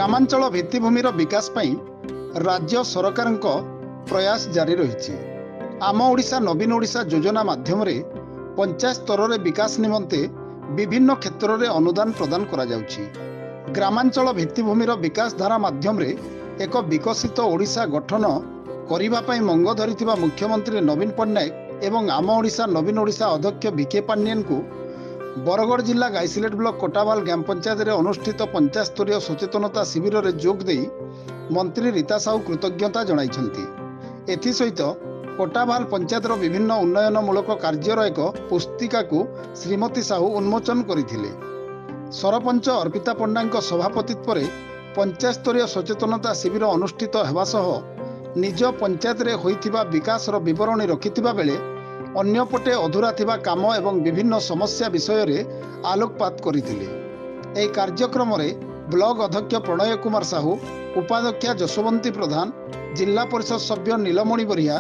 ग्रामांचल भित्तिभूमिर विकास पई राज्य सरकारक प्रयास जारी रही। आम ओडिशा नवीन ओडिशा योजना माध्यम पंचायत स्तर में विकास निमंते विभिन्न क्षेत्र में अनुदान प्रदान करा जाउछि। ग्रामांचल भित्तिभूमिर विकास धारा माध्यम एक विकसित ओडिशा गठन करिबा पई मंग धरिथिबा मुख्यमंत्री नवीन पट्टनायक एवं आम ओडिशा नवीन ओडिशा अध्यक्ष बीके पांडियन को बरगढ़ जिला गाइसिलेट ब्लॉक कोटावाल ग्राम पंचायत रे अनुष्ठित पंचायत स्तरीय सचेतनता शिविर रे जोग देई मंत्री रीता साहू कृतज्ञता जणाइछन्ति। एथि सहित कोटावाल पंचायत विभिन्न उन्नयनमूलक कार्यर एक पुस्तिका को श्रीमती साहू उन्मोचन करथिले। सरपंच अर्पिता पंडा सभापतित्व रे पंचायत स्तरीय सचेतनता शिविर अनुष्ठित हेबा सह निज पंचायत रे होइथिबा विकासर विवरणी रखिथिबा बेले अन्यपटे अधूरा थिबा काम एवं विभिन्न समस्या विषय रे आलोकपात करथिले। एही कार्यक्रम रे ब्लॉक अध्यक्ष प्रणय कुमार साहू, उपाध्यक्ष जशवंती प्रधान, जिला परिषद सभ्य नीलमणि बरिया,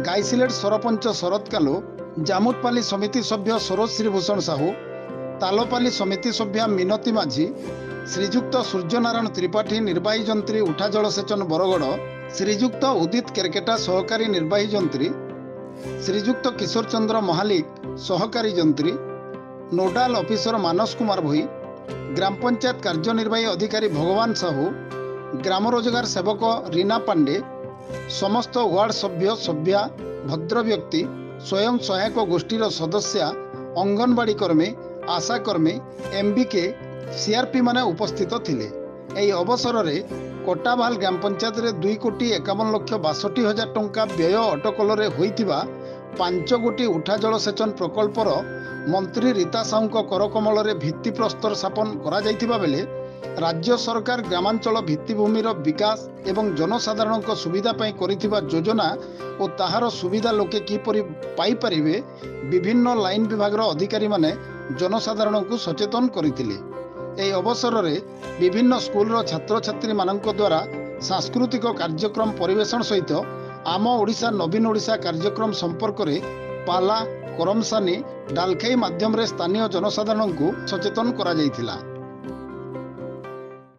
गाइसिलेट सरपंच शरद कालो, जामुतपाली समिति सभ्य सरोज श्रीभूषण साहू, तालोपाली समिति सभ्य मिनती माझी, श्रीजुक्त सूर्यनारायण त्रिपाठी निर्वाही जंत्री उठा जलसेचन बरगढ़, श्रीजुक्त उदित केरकेटा सहकारी निर्वाही जंत्री, श्रीजुक्त किशोर चंद्र महालिक सहकारी जंत्री, नोडाल ऑफिसर मानस कुमार भोई, ग्राम पंचायत कार्यनिर्वाही अधिकारी भगवान साहू, ग्राम रोजगार सेवक रीना पांडे, समस्त वार्ड सभ्य सभ्या भद्र व्यक्ति, स्वयं सहायक गोष्ठीर सदस्या, अंगनवाड़ी कर्मी, आशा कर्मी, एमबीके, सीआरपी माने उपस्थित थिले। एही अवसर रे कोटावाल ग्राम पंचायत रे 2,51,62,000 टंका व्यय अटकल रे होइतिबा 5 गोटी उठा जलसेचन प्रकल्पर मंत्री रीता साहू करकमल रे भित्ति प्रस्तर स्थापन करा जाइतिबा बेले राज्य सरकार ग्रामांचल भित्तिभूमिर विकास एवं जनसाधारण सुविधा पाई करिथिबा योजना और ताहार सुविधा लोके किपरि पाई परिबे विभिन्न लाइन विभाग अधिकारी माने जनसाधारण को सचेतन करथिले। एही अवसर रे विभिन्न स्कूल छात्र छात्री मानक द्वारा सांस्कृतिक कार्यक्रम परिवेशन सहित आम ओडिशा नवीन ओडिशा कार्यक्रम संपर्क में पाला करमसानी डालखाई माध्यम रे स्थानीय जनसाधारण को सचेतन करा जाइथिला।